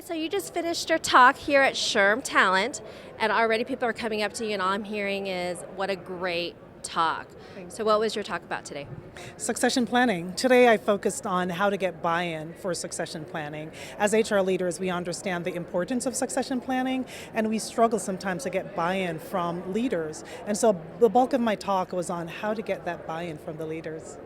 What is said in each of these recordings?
right, so you just finished your talk here at SHRM Talent, and already people are coming up to you, and all I'm hearing is, what a great talk. So what was your talk about today? Succession planning. Today I focused on how to get buy-in for succession planning. As HR leaders, we understand the importance of succession planning, and we struggle sometimes to get buy-in from leaders. And so the bulk of my talk was on how to get that buy-in from the leaders.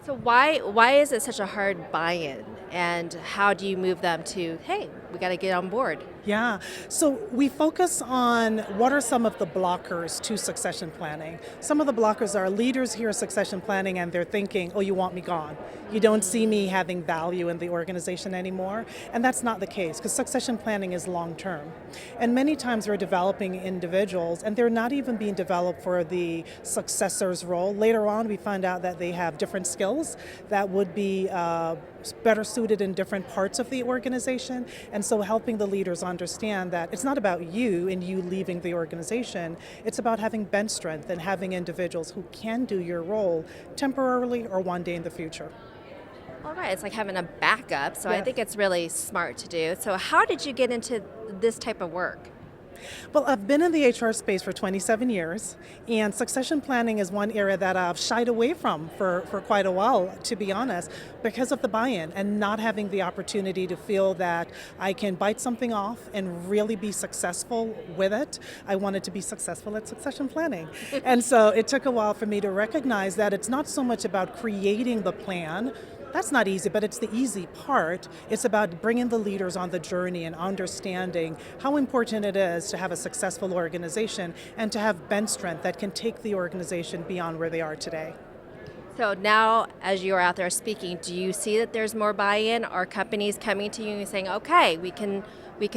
So why is it such a hard buy-in, and how do you move them to, hey, we got to get on board? Yeah, so we focus on what are some of the blockers to succession planning. Some of the blockers are leaders hear succession planning and they're thinking, oh, you want me gone. You don't see me having value in the organization anymore. And that's not the case, because succession planning is long term. And many times we're developing individuals and they're not even being developed for the successor's role. Later on, we find out that they have different skills that would be better suited in different parts of the organization. And so helping the leaders understand that it's not about you and you leaving the organization, it's about having bench strength and having individuals who can do your role temporarily or one day in the future. All right, it's like having a backup, so I Yes. think it's really smart to do. So how did you get into this type of work? Well, I've been in the HR space for 27 years, and succession planning is one area that I've shied away from for quite a while, to be honest, because of the buy-in and not having the opportunity to feel that I can bite something off and really be successful with it. I wanted to be successful at succession planning. And so it took a while for me to recognize that it's not so much about creating the plan. That's not easy, but it's the easy part. It's about bringing the leaders on the journey and understanding how important it is to have a successful organization and to have bench strength that can take the organization beyond where they are today. So now, as you're out there speaking, do you see that there's more buy-in? Are companies coming to you and saying, okay, we can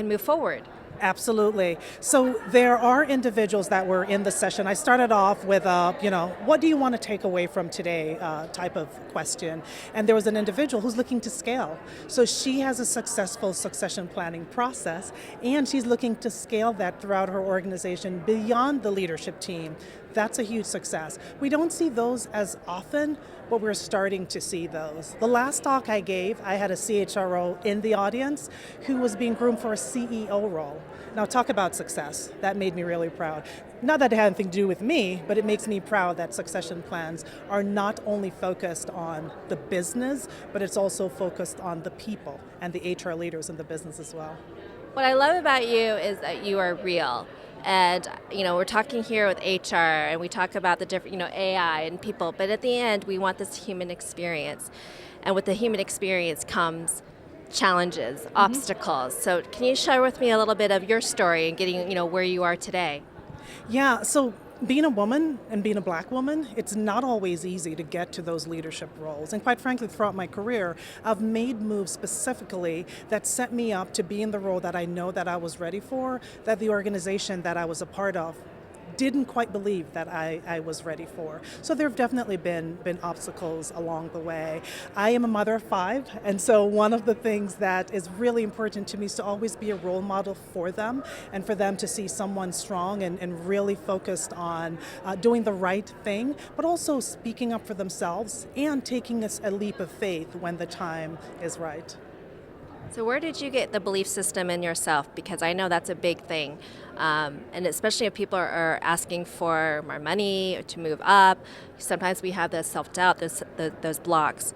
move forward? Absolutely. So there are individuals that were in the session. I started off with what do you want to take away from today type of question. And there was an individual who's looking to scale. So she has a successful succession planning process, and she's looking to scale that throughout her organization beyond the leadership team. That's a huge success. We don't see those as often, but we're starting to see those. The last talk I gave, I had a CHRO in the audience who was being groomed for a CEO role. Now talk about success. That made me really proud. Not that it had anything to do with me, but it makes me proud that succession plans are not only focused on the business, but it's also focused on the people and the HR leaders in the business as well. What I love about you is that you are real. And, we're talking here with HR, and we talk about the different, AI and people, but at the end, we want this human experience. And with the human experience comes challenges, obstacles. So can you share with me a little bit of your story and getting, where you are today? Yeah, so being a woman and being a black woman, it's not always easy to get to those leadership roles. And quite frankly, throughout my career, I've made moves specifically that set me up to be in the role that I know that I was ready for, that the organization that I was a part of didn't quite believe that I was ready for. So there have definitely been obstacles along the way. I am a mother of 5, and so one of the things that is really important to me is to always be a role model for them, and for them to see someone strong and really focused on doing the right thing, but also speaking up for themselves and taking a leap of faith when the time is right. So where did you get the belief system in yourself? Because I know that's a big thing. And especially if people are asking for more money or to move up, sometimes we have this self-doubt, those blocks.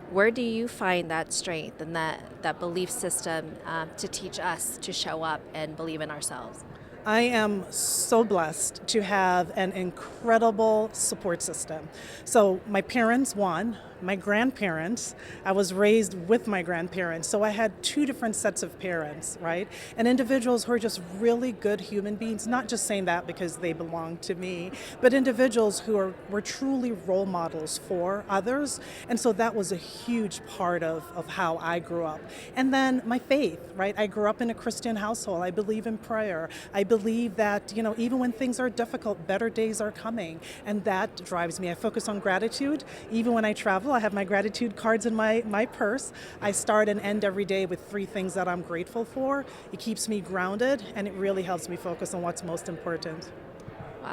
Where do you find that strength and that belief system to teach us to show up and believe in ourselves? I am so blessed to have an incredible support system. So my parents, one, my grandparents, I was raised with my grandparents, so I had 2 different sets of parents, right? And individuals who are just really good human beings, not just saying that because they belong to me, but individuals who were truly role models for others. And so that was a huge part of how I grew up. And then my faith, right? I grew up in a Christian household. I believe in prayer. I believe that, even when things are difficult, better days are coming. And that drives me. I focus on gratitude. Even when I travel, I have my gratitude cards in my purse. I start and end every day with 3 things that I'm grateful for. It keeps me grounded, and it really helps me focus on what's most important.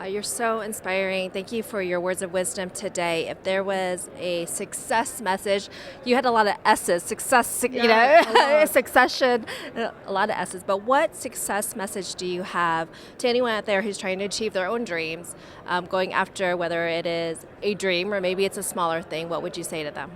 You're so inspiring. Thank you for your words of wisdom today. If there was a success message, you had a lot of S's, success, succession, a lot of S's. But what success message do you have to anyone out there who's trying to achieve their own dreams, going after whether it is a dream or maybe it's a smaller thing? What would you say to them?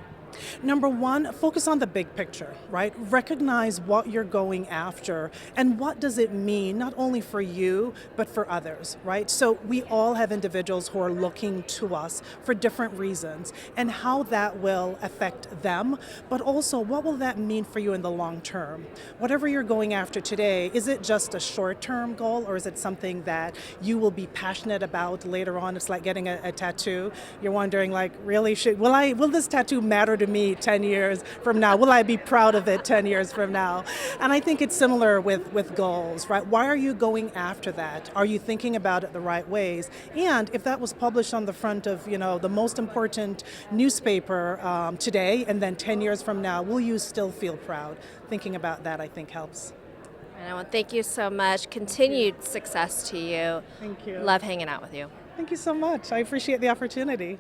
Number one, focus on the big picture, right? Recognize what you're going after and what does it mean, not only for you, but for others, right? So we all have individuals who are looking to us for different reasons and how that will affect them, but also what will that mean for you in the long term? Whatever you're going after today, is it just a short-term goal or is it something that you will be passionate about later on? It's like getting a tattoo. You're wondering like, really, will this tattoo matter to me 10 years from now? Will I be proud of it 10 years from now? And I think it's similar with goals, right? Why are you going after that? Are you thinking about it the right ways? And if that was published on the front of, the most important newspaper today, and then 10 years from now, will you still feel proud? Thinking about that, I think, helps. And I want to thank you so much. Continued success to you. Thank you. Love hanging out with you. Thank you so much. I appreciate the opportunity.